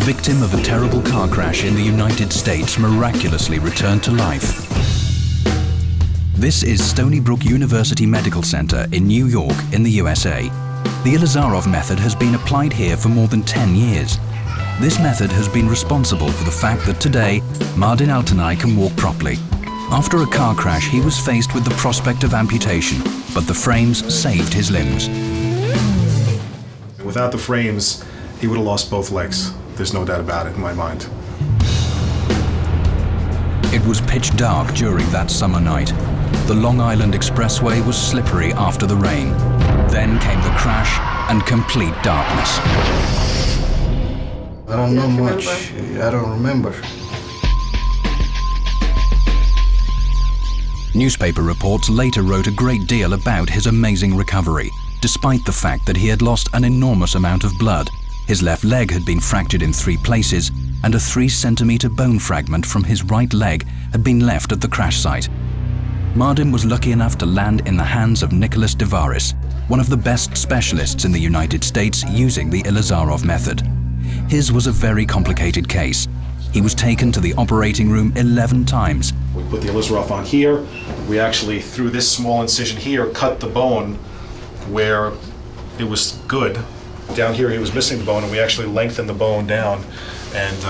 victim of a terrible car crash in the United States, miraculously returned to life. This is Stony Brook University Medical Center in New York in the USA. The Ilizarov method has been applied here for more than 10 years. This method has been responsible for the fact that today, Mardin Altanai can walk properly. After a car crash, he was faced with the prospect of amputation, but the frames saved his limbs. Without the frames, he would have lost both legs. There's no doubt about it in my mind. It was pitch dark during that summer night. The Long Island Expressway was slippery after the rain. Then came the crash and complete darkness. I don't know much. I don't remember. Newspaper reports later wrote a great deal about his amazing recovery, despite the fact that he had lost an enormous amount of blood. His left leg had been fractured in 3 places, and a 3-centimeter bone fragment from his right leg had been left at the crash site. Mardin was lucky enough to land in the hands of Nicholas Devaris, one of the best specialists in the United States using the Ilizarov method. His was a very complicated case. He was taken to the operating room 11 times. We put the Ilizarov on here. We actually, through this small incision here, cut the bone where it was good. Down here he was missing the bone, and we actually lengthened the bone down and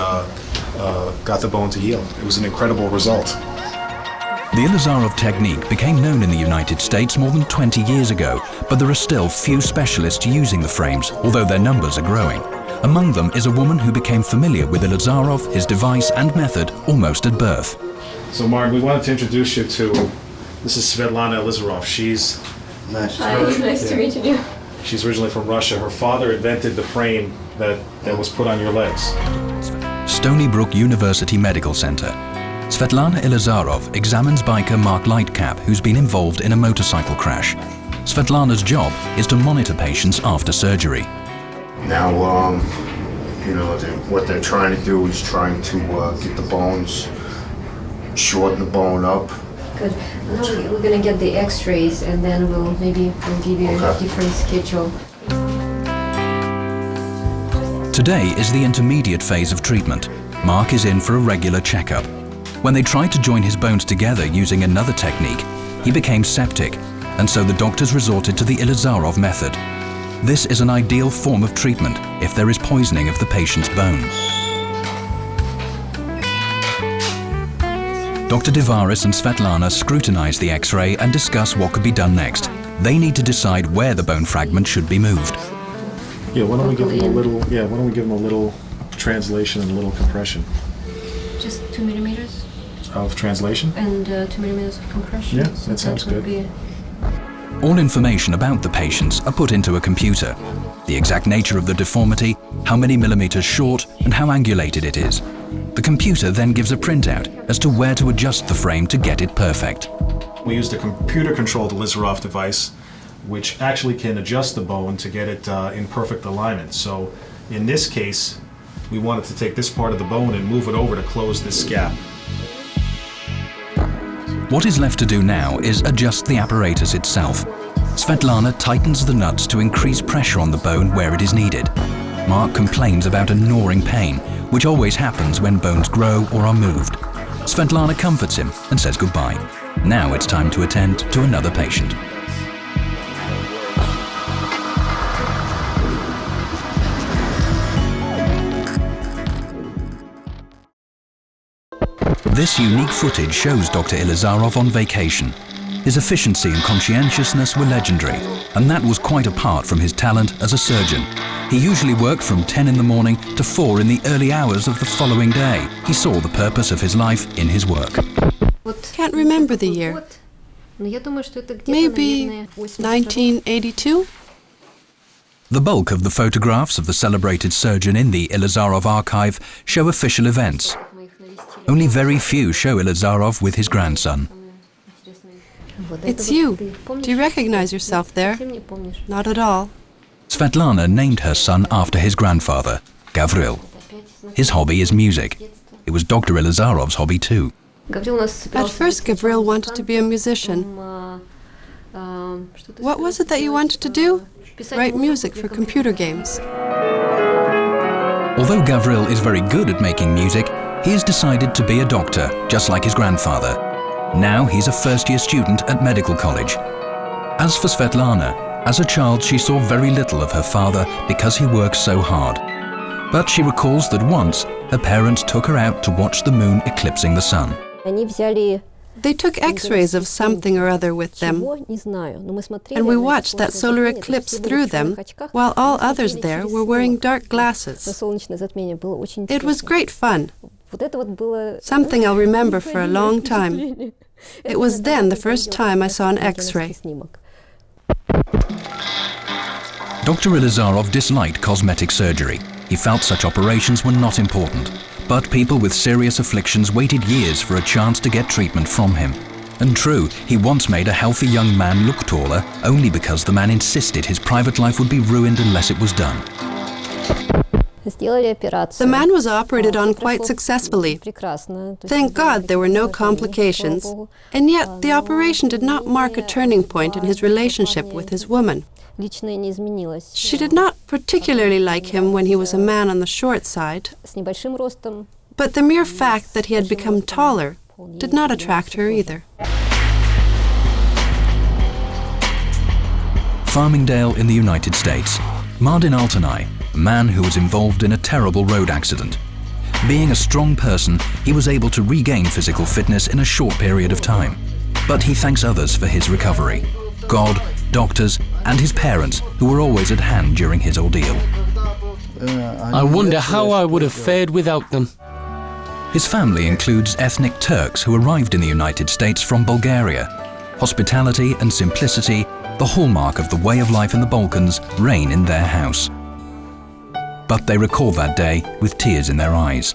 got the bone to heal. It was an incredible result. The Ilizarov technique became known in the United States more than 20 years ago, but there are still few specialists using the frames, although their numbers are growing. Among them is a woman who became familiar with Ilizarov, his device and method almost at birth. So Mark, we wanted to introduce you to, this is Svetlana Ilizarov. She's... Nice. Hi, nice to meet you. She's originally from Russia. Her father invented the frame that was put on your legs. Stony Brook University Medical Center. Svetlana Ilizarov examines biker Mark Lightcap, who's been involved in a motorcycle crash. Svetlana's job is to monitor patients after surgery. Now, you know, what they're trying to do is trying to get the bones, shorten the bone up. Good. Now we're gonna get the X-rays, and then we'll give you a different schedule. Today is the intermediate phase of treatment. Mark is in for a regular checkup. When they tried to join his bones together using another technique, he became septic, and so the doctors resorted to the Ilizarov method. This is an ideal form of treatment if there is poisoning of the patient's bone. Dr. Devaris and Svetlana scrutinize the X-ray and discuss what could be done next. They need to decide where the bone fragment should be moved. Yeah, why don't we give him a little translation and a little compression. Just 2 millimeters? Of translation? And 2 millimeters of compression. Yeah, so that sounds good. All information about the patients are put into a computer. The exact nature of the deformity, how many millimeters short, and how angulated it is. The computer then gives a printout as to where to adjust the frame to get it perfect. We used a computer-controlled Ilizarov device, which actually can adjust the bone to get it in perfect alignment. So in this case, we wanted to take this part of the bone and move it over to close this gap. What is left to do now is adjust the apparatus itself. Svetlana tightens the nuts to increase pressure on the bone where it is needed. Mark complains about a gnawing pain, which always happens when bones grow or are moved. Svetlana comforts him and says goodbye. Now it's time to attend to another patient. This unique footage shows Dr. Ilizarov on vacation. His efficiency and conscientiousness were legendary, and that was quite apart from his talent as a surgeon. He usually worked from 10 in the morning to 4 in the early hours of the following day. He saw the purpose of his life in his work. Can't remember the year. Maybe 1982? The bulk of the photographs of the celebrated surgeon in the Ilizarov archive show official events. Only very few show Ilizarov with his grandson. It's you. Do you recognize yourself there? Not at all. Svetlana named her son after his grandfather, Gavril. His hobby is music. It was Dr. Ilizarov's hobby too. At first, Gavril wanted to be a musician. What was it that you wanted to do? Write music for computer games. Although Gavril is very good at making music, he has decided to be a doctor, just like his grandfather. Now he's a first-year student at medical college. As for Svetlana, as a child she saw very little of her father because he works so hard. But she recalls that once her parents took her out to watch the moon eclipsing the sun. They took x-rays of something or other with them, and we watched that solar eclipse through them, while all others there were wearing dark glasses. It was great fun. Something I'll remember for a long time. It was then the first time I saw an x-ray. Dr. Ilizarov disliked cosmetic surgery. He felt such operations were not important. But people with serious afflictions waited years for a chance to get treatment from him. And true, he once made a healthy young man look taller only because the man insisted his private life would be ruined unless it was done. The man was operated on quite successfully. Thank God there were no complications, and yet the operation did not mark a turning point in his relationship with his woman. She did not particularly like him when he was a man on the short side, but the mere fact that he had become taller did not attract her either. Farmingdale in the United States. Mardin Altanai, a man who was involved in a terrible road accident. Being a strong person, he was able to regain physical fitness in a short period of time. But he thanks others for his recovery. God, doctors, and his parents, who were always at hand during his ordeal. I wonder how I would have fared without them. His family includes ethnic Turks who arrived in the United States from Bulgaria. Hospitality and simplicity, the hallmark of the way of life in the Balkans, reign in their house. But they recall that day with tears in their eyes.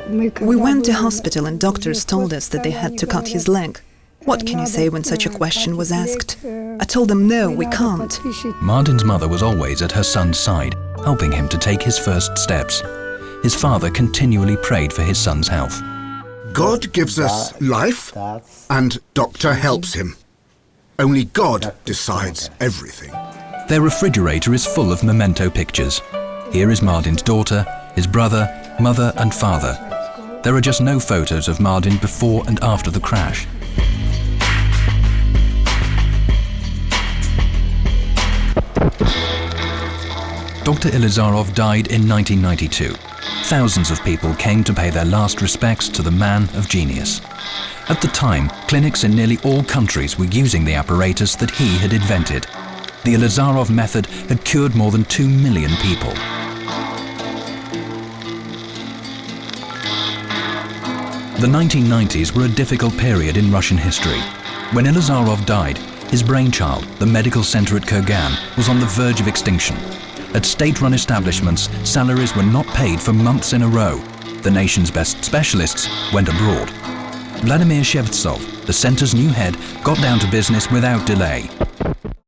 We went to hospital and doctors told us that they had to cut his leg. What can you say when such a question was asked? I told them, no, we can't. Mardin's mother was always at her son's side, helping him to take his first steps. His father continually prayed for his son's health. God gives us life, and doctor helps him. Only God decides everything. Their refrigerator is full of memento pictures. Here is Mardin's daughter, his brother, mother and father. There are just no photos of Mardin before and after the crash. Dr. Ilizarov died in 1992. Thousands of people came to pay their last respects to the man of genius. At the time, clinics in nearly all countries were using the apparatus that he had invented. The Ilizarov method had cured more than 2 million people. The 1990s were a difficult period in Russian history. When Ilizarov died, his brainchild, the medical center at Kurgan, was on the verge of extinction. At state-run establishments, salaries were not paid for months in a row. The nation's best specialists went abroad. Vladimir Shevtsov, the center's new head, got down to business without delay.